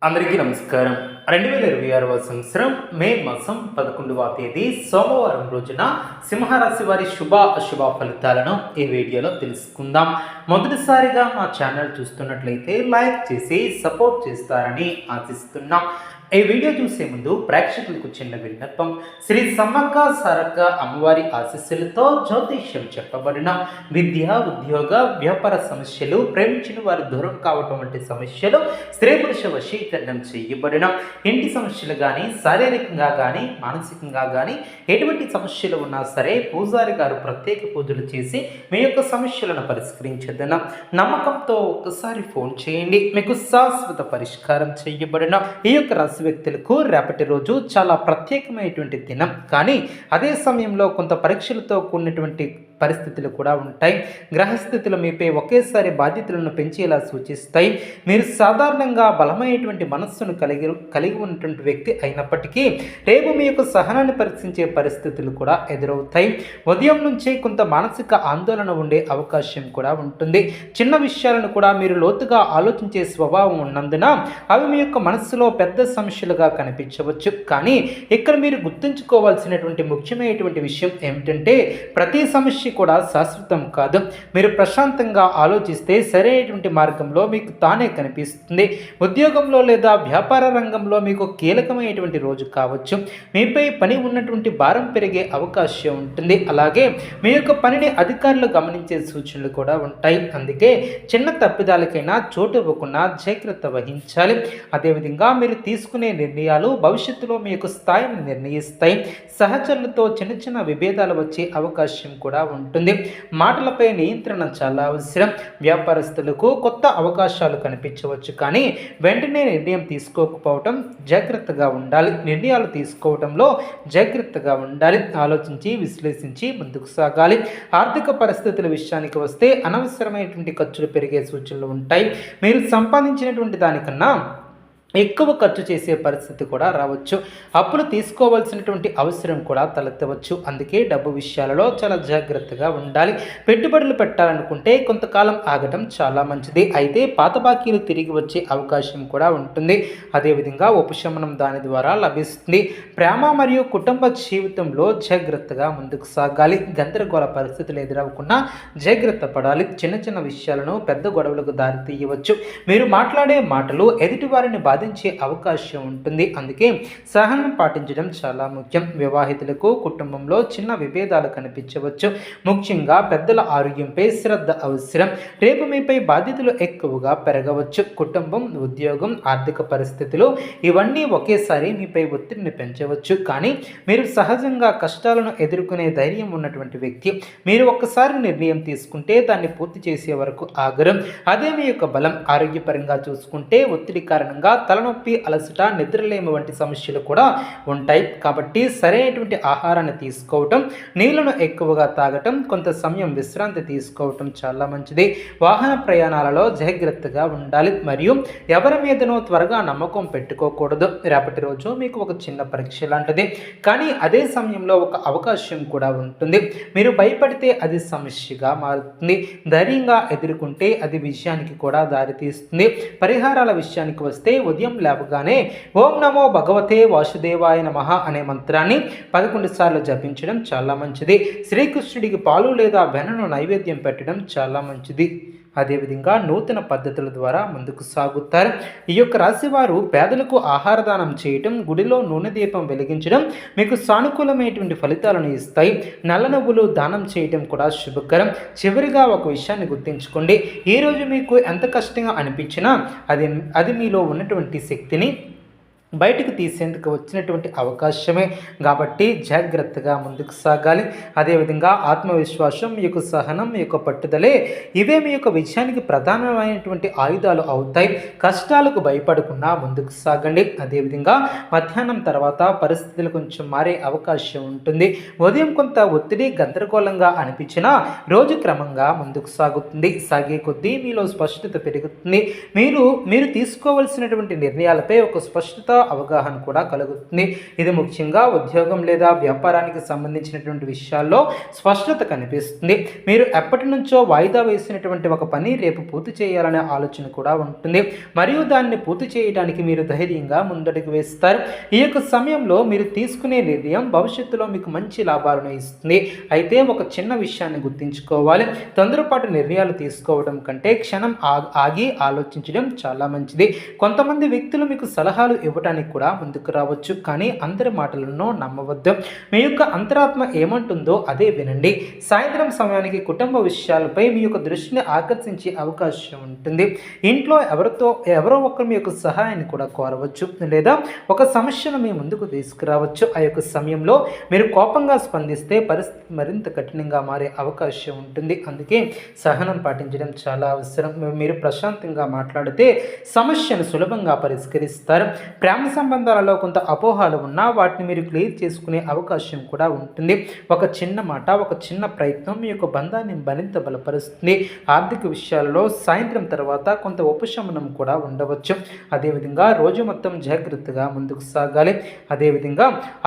అందరికీ నమస్కారం. 2026 సంవత్సరం మే మాసం 11వ తేదీ సోమవారం రోజున సింహరాశి వారి శుభ అశుభ ఫలితాలను ఈ వీడియోలో తెలుసుకుందాం. మొదటిసారిగా మా ఛానల్ చూస్తున్నట్లయితే లైక్ చేసి సపోర్ట్ చేస్తారని ఆశిస్తున్నాం. ఈ వీడియో చూసే ముందు ప్రేక్షకులకు చిన్న విన్నపం. శ్రీ సమ్మక్క సారక్క అమ్మవారి ఆశీస్సులతో జ్యోతిష్యం చెప్పబడిన విద్య, ఉద్యోగ, వ్యాపార సమస్యలు, ప్రేమించిన వారు దూరం కావటం వంటి సమస్యలు, స్త్రీ పురుష వశీకరణం చేయబడిన ఇంటి సమస్యలు కానీ, శారీరకంగా కానీ, మానసికంగా కానీ ఎటువంటి సమస్యలు ఉన్నా సరే పూజారి గారు ప్రత్యేక పూజలు చేసి మీ యొక్క సమస్యలను పరిష్కరించదన నమ్మకంతో ఒక్కసారి ఫోన్ చేయండి. మీకు శాశ్వత పరిష్కారం చేయబడిన ఈ యొక్క రాశి వ్యక్తులకు రేపటి రోజు చాలా ప్రత్యేకమైనటువంటి దినం. కానీ అదే సమయంలో కొంత పరీక్షలతో కూడినటువంటి పరిస్థితులు కూడా ఉంటాయి. గ్రహస్థితులు మీపై ఒకేసారి బాధ్యతలను పెంచేలా సూచిస్తాయి. మీరు సాధారణంగా బలమైనటువంటి మనస్సును కలిగి ఉన్నటువంటి వ్యక్తి అయినప్పటికీ రేపు మీ యొక్క సహనాన్ని పరీక్షించే పరిస్థితులు కూడా ఎదురవుతాయి. ఉదయం నుంచే కొంత మానసిక ఆందోళన ఉండే అవకాశం కూడా ఉంటుంది. చిన్న విషయాలను కూడా మీరు లోతుగా ఆలోచించే స్వభావం ఉన్నందున అవి మీ యొక్క మనస్సులో పెద్ద సమస్యలుగా కనిపించవచ్చు. కానీ ఇక్కడ మీరు గుర్తుంచుకోవాల్సినటువంటి ముఖ్యమైనటువంటి విషయం ఏమిటంటే ప్రతి సమస్య కూడా శాశ్వతం కాదు. మీరు ప్రశాంతంగా ఆలోచిస్తే సరైనటువంటి మార్గంలో మీకు తానే కనిపిస్తుంది. ఉద్యోగంలో లేదా వ్యాపార రంగంలో మీకు కీలకమైనటువంటి రోజు కావచ్చు. మీపై పని ఉన్నటువంటి భారం పెరిగే అవకాశం ఉంటుంది. అలాగే మీ యొక్క పనిని అధికారులు గమనించే సూచనలు కూడా ఉంటాయి. అందుకే చిన్న తప్పిదాలకైనా చోటు ఇవ్వకుండా జాగ్రత్త వహించాలి. అదేవిధంగా మీరు తీసుకునే నిర్ణయాలు భవిష్యత్తులో మీ యొక్క స్థాయిని నిర్ణయిస్తాయి. సహచరులతో చిన్న చిన్న విభేదాలు వచ్చే అవకాశం కూడా ఉంటుంది. మాటలపై నియంత్రణ చాలా అవసరం. వ్యాపారస్తులకు కొత్త అవకాశాలు కనిపించవచ్చు, కానీ వెంటనే నిర్ణయం తీసుకోకపోవటం జాగ్రత్తగా ఉండాలి. నిర్ణయాలు తీసుకోవడంలో జాగ్రత్తగా ఉండాలి. ఆలోచించి విశ్లేషించి ముందుకు సాగాలి. ఆర్థిక పరిస్థితుల విషయానికి వస్తే అనవసరమైనటువంటి ఖర్చులు పెరిగే సూచనలు ఉంటాయి. మీరు సంపాదించినటువంటి దానికన్నా ఎక్కువ ఖర్చు చేసే పరిస్థితి కూడా రావచ్చు. అప్పులు తీసుకోవాల్సినటువంటి అవసరం కూడా తలెత్తవచ్చు. అందుకే డబ్బు విషయాలలో చాలా జాగ్రత్తగా ఉండాలి. పెట్టుబడులు పెట్టాలనుకుంటే కొంతకాలం ఆగటం చాలా మంచిది. అయితే పాత బాకీలు తిరిగి వచ్చే అవకాశం కూడా ఉంటుంది. అదేవిధంగా ఉపశమనం దాని ద్వారా లభిస్తుంది. ప్రేమ మరియు కుటుంబ జీవితంలో జాగ్రత్తగా ముందుకు సాగాలి. గందరగోళ పరిస్థితులు ఎదురవకుండా జాగ్రత్త పడాలి. చిన్న చిన్న విషయాలను పెద్ద గొడవలకు దారితీయవచ్చు. మీరు మాట్లాడే మాటలు ఎదుటివారిని బాధించే అవకాశం ఉంటుంది. అందుకే సహనం పాటించడం చాలా ముఖ్యం. వివాహితులకు కుటుంబంలో చిన్న విభేదాలు కనిపించవచ్చు. ముఖ్యంగా పెద్దల ఆరోగ్యంపై శ్రద్ధ అవసరం. రేపు మీపై బాధ్యతలు ఎక్కువగా పెరగవచ్చు. కుటుంబం, ఉద్యోగం, ఆర్థిక పరిస్థితులు ఇవన్నీ ఒకేసారి మీపై ఒత్తిడిని పెంచవచ్చు. కానీ మీరు సహజంగా కష్టాలను ఎదుర్కొనే ధైర్యం ఉన్నటువంటి వ్యక్తి. మీరు ఒక్కసారి నిర్ణయం తీసుకుంటే దాన్ని పూర్తి చేసే వరకు ఆగరు. అదే మీ యొక్క బలం. ఆరోగ్యపరంగా చూసుకుంటే ఒత్తిడి కారణంగా తలనొప్పి, అలసట, నిద్రలేమి వంటి సమస్యలు కూడా ఉంటాయి. కాబట్టి సరైనటువంటి ఆహారాన్ని తీసుకోవటం, నీళ్లను ఎక్కువగా తాగటం, కొంత సమయం విశ్రాంతి తీసుకోవటం చాలా మంచిది. వాహన ప్రయాణాలలో జాగ్రత్తగా ఉండాలి. మరియు ఎవరి మీదనో త్వరగా నమ్మకం పెట్టుకోకూడదు. రేపటి రోజు మీకు ఒక చిన్న పరీక్ష లాంటిది. కానీ అదే సమయంలో ఒక అవకాశం కూడా ఉంటుంది. మీరు భయపడితే అది సమస్యగా మారుతుంది. ధైర్యంగా ఎదుర్కొంటే అది విజయానికి కూడా దారితీస్తుంది. పరిహారాల విషయానికి వస్తే ఉదయం లేవగానే ఓం నమో భగవతే వాసుదేవాయ నమః అనే మంత్రాన్ని 11 సార్లు జపించడం చాలా మంచిది. శ్రీకృష్ణుడికి పాలు లేదా వెన్నను నైవేద్యం పెట్టడం చాలా మంచిది. అదేవిధంగా నూతన పద్ధతుల ద్వారా ముందుకు సాగుతారు. ఈ యొక్క రాశివారు పేదలకు ఆహార దానం చేయటం, గుడిలో నూనె దీపం వెలిగించడం మీకు సానుకూలమైనటువంటి ఫలితాలను ఇస్తాయి. నల్ల నువ్వులు దానం చేయటం కూడా శుభకరం. చివరిగా ఒక విషయాన్ని గుర్తుంచుకోండి. ఈరోజు మీకు ఎంత కష్టంగా అనిపించినా అది మీలో ఉన్నటువంటి శక్తిని బయటకు తీసేందుకు వచ్చినటువంటి అవకాశమే. కాబట్టి జాగ్రత్తగా ముందుకు సాగాలి. అదేవిధంగా ఆత్మవిశ్వాసం, మీ యొక్క సహనం, మీ యొక్క పట్టుదలే ఇవే మీ యొక్క విజయానికి ప్రధానమైనటువంటి ఆయుధాలు అవుతాయి. కష్టాలకు భయపడకుండా ముందుకు సాగండి. అదేవిధంగా మధ్యాహ్నం తర్వాత పరిస్థితులు కొంచెం మారే అవకాశం ఉంటుంది. ఉదయం కొంత ఒత్తిడి, గందరగోళంగా అనిపించినా రోజు క్రమంగా ముందుకు సాగుతుంది. సాగే కొద్దీ మీలో స్పష్టత పెరుగుతుంది. మీరు తీసుకోవాల్సినటువంటి నిర్ణయాలపై ఒక స్పష్టత అవగాహన కూడా కలుగుతుంది. ఇది ముఖ్యంగా ఉద్యోగం లేదా వ్యాపారానికి సంబంధించినటువంటి విషయాల్లో స్పష్టత కనిపిస్తుంది. మీరు ఎప్పటి నుంచో వాయిదా వేసినటువంటి ఒక పని రేపు పూర్తి చేయాలనే ఆలోచన కూడా ఉంటుంది మరియు దాన్ని పూర్తి చేయడానికి మీరు ధైర్యంగా ముందడుగు వేస్తారు. ఈ యొక్క సమయంలో మీరు తీసుకునే నిర్ణయం భవిష్యత్తులో మీకు మంచి లాభాలను ఇస్తుంది. అయితే ఒక చిన్న విషయాన్ని గుర్తుంచుకోవాలి. తొందరపాటు నిర్ణయాలు తీసుకోవడం కంటే క్షణం ఆగి ఆలోచించడం చాలా మంచిది. కొంతమంది వ్యక్తులు మీకు సలహాలు ఇవ్వడానికి కూడా ముందుకు రావచ్చు, కానీ అందరి మాటలను నమ్మవద్దు. మీ యొక్క అంతరాత్మ ఏమంటుందో అదే వినండి. సాయంత్రం సమయానికి కుటుంబ విషయాలపై మీ యొక్క దృష్టిని ఆకర్షించే అవకాశం ఉంటుంది. ఇంట్లో ఎవరో ఒకరు మీ యొక్క సహాయాన్ని కూడా కోరవచ్చు లేదా ఒక సమస్యను మీ ముందుకు తీసుకురావచ్చు. ఆ యొక్క సమయంలో మీరు కోపంగా స్పందిస్తే పరిస్థితి మరింత కఠినంగా మారే అవకాశం ఉంటుంది. అందుకే సహనం పాటించడం చాలా అవసరం. మీరు ప్రశాంతంగా మాట్లాడితే సమస్యను సులభంగా పరిష్కరిస్తారు. ప్రేమ సంబంధాలలో కొంత అపోహలు ఉన్నా వాటిని మీరు క్లియర్ చేసుకునే అవకాశం కూడా ఉంటుంది. ఒక చిన్న మాట, ఒక చిన్న ప్రయత్నం మీ యొక్క బంధాన్ని మరింత బలపరుస్తుంది. ఆర్థిక విషయాలలో సాయంత్రం తర్వాత కొంత ఉపశమనం కూడా ఉండవచ్చు. అదేవిధంగా రోజు మొత్తం జాగ్రత్తగా ముందుకు సాగాలి. అదేవిధంగా